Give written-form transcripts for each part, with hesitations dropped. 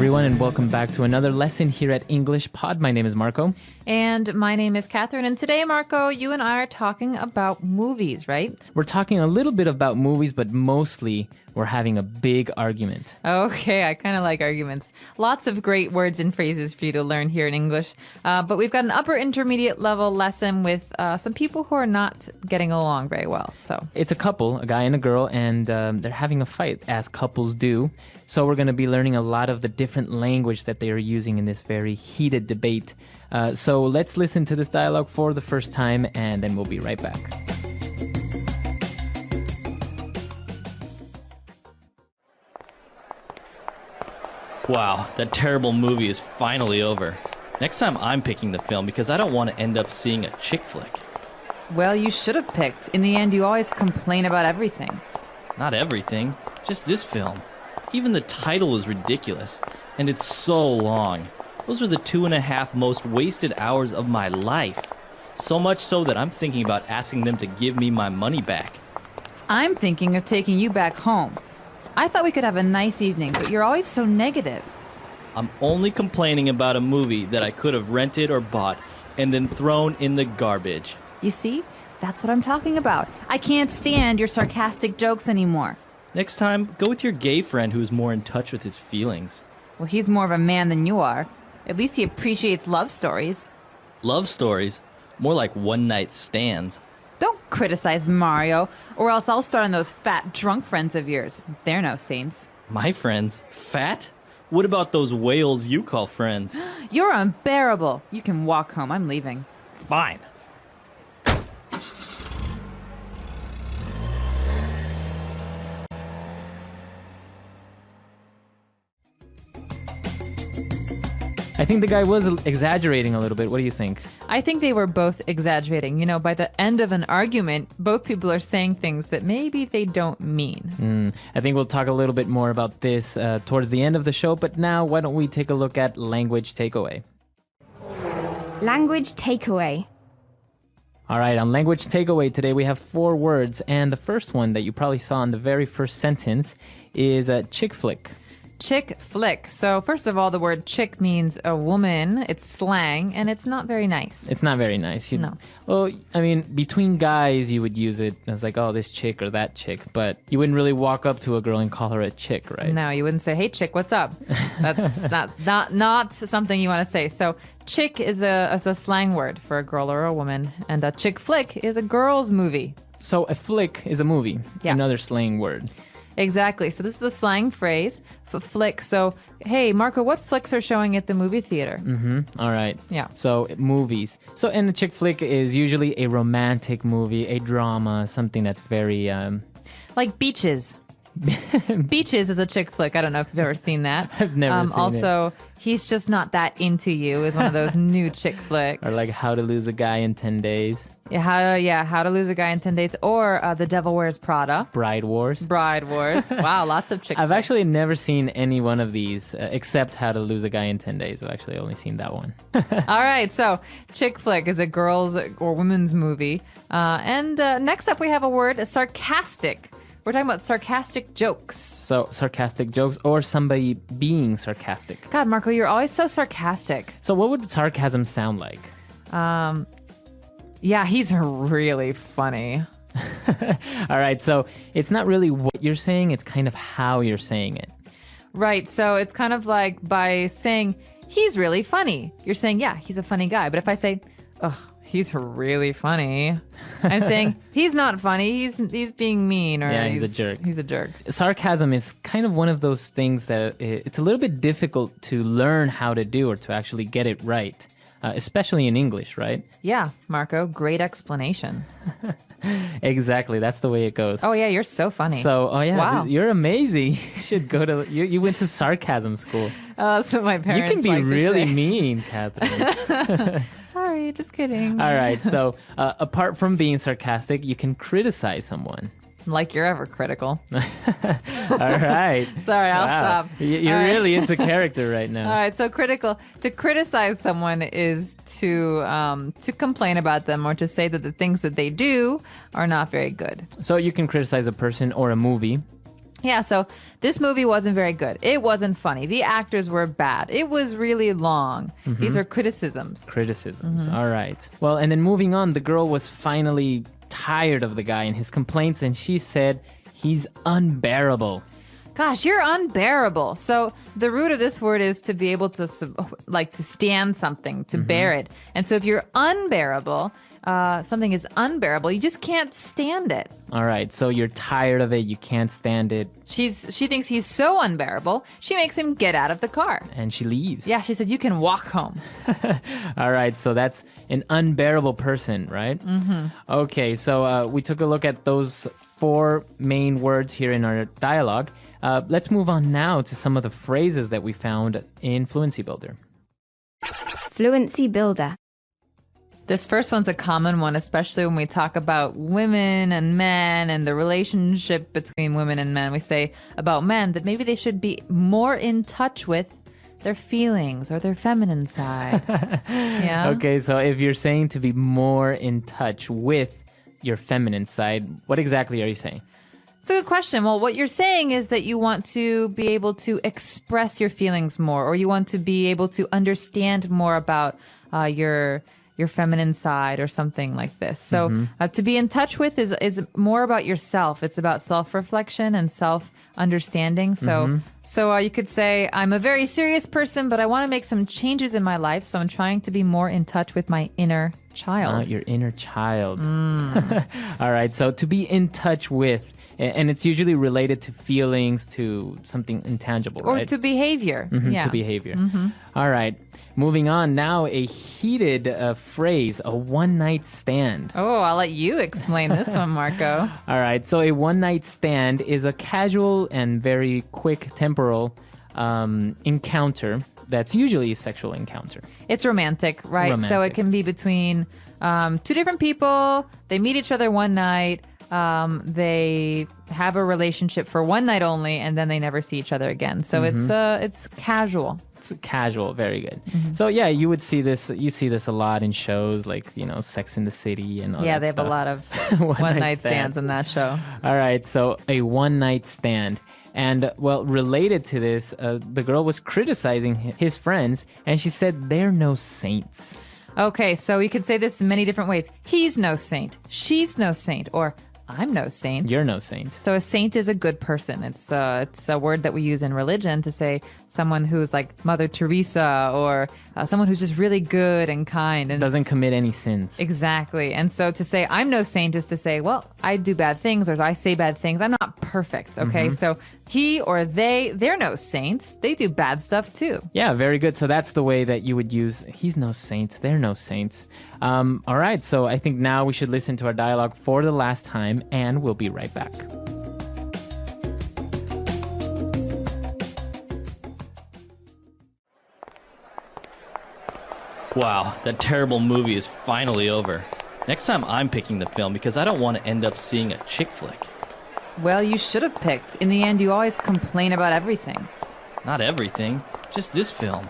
everyone, and welcome back to another lesson here at English Pod. My name is Marco. And my name is Catherine. And today, Marco, you and I are talking about movies, right? We're talking a little bit about movies, but mostly we're having a big argument. Okay, I kind of like arguments. Lots of great words and phrases for you to learn here in English. But we've got an upper intermediate level lesson with some people who are not getting along very well. So it's a couple, a guy and a girl, and they're having a fight, as couples do. So we're going to be learning a lot of the different language that they are using in this very heated debate. So let's listen to this dialogue for the first time, and then we'll be right back. Wow, that terrible movie is finally over. Next time I'm picking the film because I don't want to end up seeing a chick flick. well, you should have picked. In the end, you always complain about everything. Not everything, just this film. Even the title is ridiculous, and it's so long. Those were the 2.5 most wasted hours of my life. So much so that I'm thinking about asking them to give me my money back. I'm thinking of taking you back home. I thought we could have a nice evening, but you're always so negative. I'm only complaining about a movie that I could have rented or bought and then thrown in the garbage. You see? That's what I'm talking about. I can't stand your sarcastic jokes anymore. Next time, go with your gay friend who's more in touch with his feelings. Well, he's more of a man than you are. At least he appreciates love stories. Love stories? More like one-night stands. Don't criticize Mario, or else I'll start on those fat drunk friends of yours. They're no saints. My friends? Fat? What about those whales you call friends? You're unbearable. You can walk home. I'm leaving. Fine. I think the guy was exaggerating a little bit. What do you think? I think they were both exaggerating. You know, by the end of an argument, both people are saying things that maybe they don't mean. I think we'll talk a little bit more about this towards the end of the show, but now why don't we take a look at language takeaway? Language takeaway. All right, on language takeaway today we have 4 words, and the first one that you probably saw in the very first sentence is chick flick. Chick flick. So first of all, the word chick means a woman. It's slang, and it's not very nice. It's not very nice. No. Well, I mean, between guys, you would use it as like, oh, this chick or that chick, but you wouldn't really walk up to a girl and call her a chick, right? No, you wouldn't say, hey, chick, what's up? That's not something you want to say. So chick is a slang word for a girl or a woman, and a chick flick is a girl's movie. So a flick is a movie, Yeah. another slang word. Exactly. So this is the slang phrase for flick. So, hey, Marco, what flicks are showing at the movie theater? All right. Yeah. So movies. So, and a chick flick is usually a romantic movie, a drama, something that's very... Like Beaches. Beaches is a chick flick. I don't know if you've ever seen that. I've never seen it. Also, He's Just Not That Into You is one of those new chick flicks. Or like How to Lose a Guy in 10 Days. How to Lose a Guy in 10 Days. Or The Devil Wears Prada. Bride Wars. Bride Wars. Wow, lots of chick I've flicks. actually never seen any one of these except How to Lose a Guy in 10 Days. I've actually only seen that one. All right, so chick flick is a girl's or women's movie. And next up we have a word, sarcastic. We're talking about sarcastic jokes. So sarcastic jokes or somebody being sarcastic. God, Marco, you're always so sarcastic. So what would sarcasm sound like? Yeah, he's really funny. All right, so it's not really what you're saying, it's kind of how you're saying it. Right, so it's kind of like by saying, he's really funny. You're saying, yeah, he's a funny guy. But if I say, ugh, he's really funny, I'm saying, he's not funny, he's being mean, or Yeah, he's a jerk. He's a jerk. Sarcasm is kind of one of those things that it's a little bit difficult to learn how to do or to actually get it right, especially in English, right? Yeah, Marco, great explanation. Exactly, that's the way it goes. Oh, yeah, you're so funny. So, Wow. you're amazing. You should go to, you went to sarcasm school. So my You parents can be like to really say. mean, Catherine. Sorry, just kidding. All right, so apart from being sarcastic, you can criticize someone. Like you're ever critical. All right. Sorry, I'll Wow. stop. You're All right. really into character right now. All right, so critical. To criticize someone is to complain about them or to say that the things that they do are not very good. So you can criticize a person or a movie. Yeah, so this movie wasn't very good. It wasn't funny. The actors were bad. It was really long. These are criticisms. Criticisms. All right. Well, and then moving on, the girl was finally tired of the guy and his complaints, and she said he's unbearable. Gosh, you're unbearable. So the root of this word is to be able to to stand something, to bear it. And so if you're unbearable, something is unbearable, you just can't stand it. All right, so you're tired of it, you can't stand it. She thinks he's so unbearable, she makes him get out of the car. And she leaves. Yeah, she says, you can walk home. All right, so that's an unbearable person, right? Okay, so we took a look at those 4 main words here in our dialogue. Let's move on now to some of the phrases that we found in Fluency Builder. Fluency Builder. This first one's a common one, especially when we talk about women and men and the relationship between women and men. We say about men that maybe they should be more in touch with their feelings or their feminine side. Yeah. Okay, so if you're saying to be more in touch with your feminine side, what exactly are you saying? It's a good question. Well, what you're saying is that you want to be able to express your feelings more, or you want to be able to understand more about your feminine side or something like this. So to be in touch with is more about yourself. It's about self-reflection and self-understanding. So you could say, I'm a very serious person, but I want to make some changes in my life. So I'm trying to be more in touch with my inner child. Your inner child. All right, so to be in touch with, and it's usually related to feelings, to something intangible, or right? to behavior. Yeah. To behavior. All right. Moving on now, a heated phrase, a one-night stand. Oh, I'll let you explain this one, Marco. All right, so a one-night stand is a casual and very quick temporal encounter that's usually a sexual encounter. It's romantic, right? So Romantic. it can be between 2 different people. They meet each other one night. They have a relationship for one night only, and then they never see each other again. So it's casual. It's casual, very good. So yeah, you would see this. You see this a lot in shows like Sex in the City and all Yeah, that they have stuff. a lot of one-night stands in that show. All right, so a one-night stand. And, well, related to this, the girl was criticizing his friends, and she said they're no saints. Okay, so you could say this in many different ways. He's no saint. She's no saint. Or I'm no saint. You're no saint. So a saint is a good person. It's a word that we use in religion to say someone who's like Mother Teresa, or someone who's just really good and kind and Doesn't commit any sins. Exactly. And so to say I'm no saint is to say, well, I do bad things, or I say bad things. I'm not perfect. Okay. So he or they're no saints. They do bad stuff too. Yeah, very good. So that's the way that you would use he's no saint, they're no saints. All right, so I think now we should listen to our dialogue for the last time, and we'll be right back. Wow, that terrible movie is finally over. Next time I'm picking the film because I don't want to end up seeing a chick flick. Well, you should have picked. In the end, you always complain about everything. Not everything, just this film.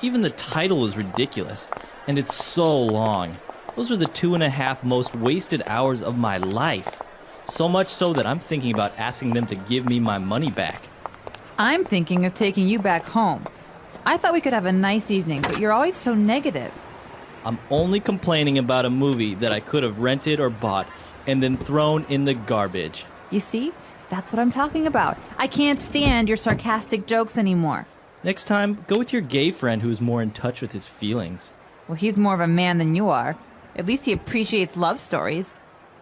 Even the title is ridiculous, and it's so long. Those were the 2.5 most wasted hours of my life. So much so that I'm thinking about asking them to give me my money back. I'm thinking of taking you back home. I thought we could have a nice evening, but you're always so negative. I'm only complaining about a movie that I could have rented or bought and then thrown in the garbage. You see? That's what I'm talking about. I can't stand your sarcastic jokes anymore. Next time, go with your gay friend who's more in touch with his feelings. Well, he's more of a man than you are. At least he appreciates love stories.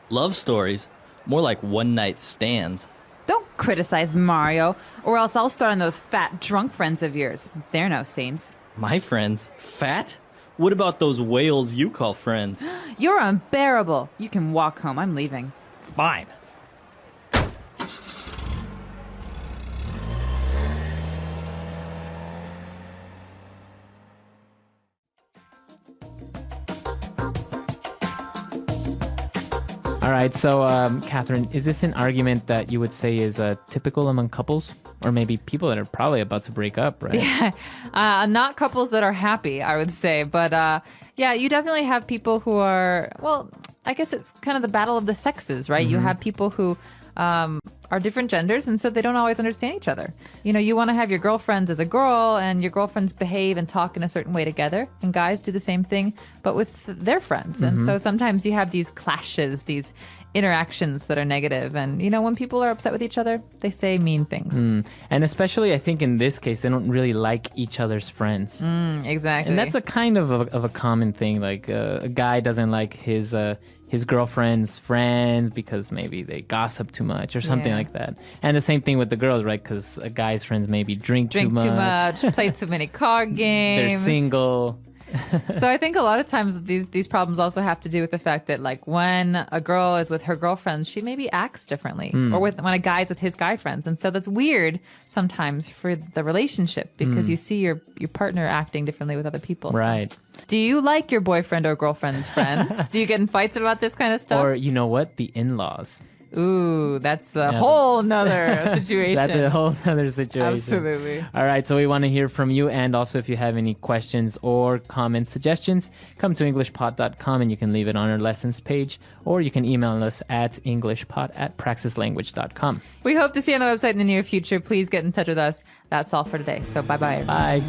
Love stories? More like one-night stands. Don't criticize Mario, or else I'll start on those fat drunk friends of yours. They're no saints. My friends? Fat? What about those whales you call friends? You're unbearable. You can walk home. I'm leaving. Fine. All right, so Catherine, is this an argument that you would say is typical among couples? Or maybe people that are probably about to break up, right? Yeah, not couples that are happy, I would say. But yeah, you definitely have people who are, well, I guess it's kind of the battle of the sexes, right? You have people who are different genders, and so they don't always understand each other. You know, you want to have your girlfriends as a girl, and your girlfriends behave and talk in a certain way together, and guys do the same thing, but with their friends. And so sometimes you have these clashes, these interactions that are negative. And, you know, when people are upset with each other, they say mean things. And especially, I think in this case, they don't really like each other's friends. Exactly. And that's a kind of a common thing. Like a guy doesn't like his girlfriend's friends because maybe they gossip too much or something like that. And the same thing with the girls, right? Because a guy's friends maybe drink too much, play too many card games. they're single. So I think a lot of times these problems also have to do with the fact that, like, when a girl is with her girlfriends, she maybe acts differently, or when a guy's with his guy friends, and so that's weird sometimes for the relationship because you see your partner acting differently with other people. Right. So. Do you like your boyfriend or girlfriend's friends? Do you get in fights about this kind of stuff? Or you know what? The in-laws. Ooh, that's a whole nother situation. That's a whole other situation. Absolutely. All right, so we want to hear from you, and also if you have any questions or comments, suggestions, come to englishpod.com and you can leave it on our lessons page, or you can email us at englishpod@praxislanguage.com. We hope to see you on the website in the near future. Please get in touch with us. That's all for today. So bye-bye. Bye.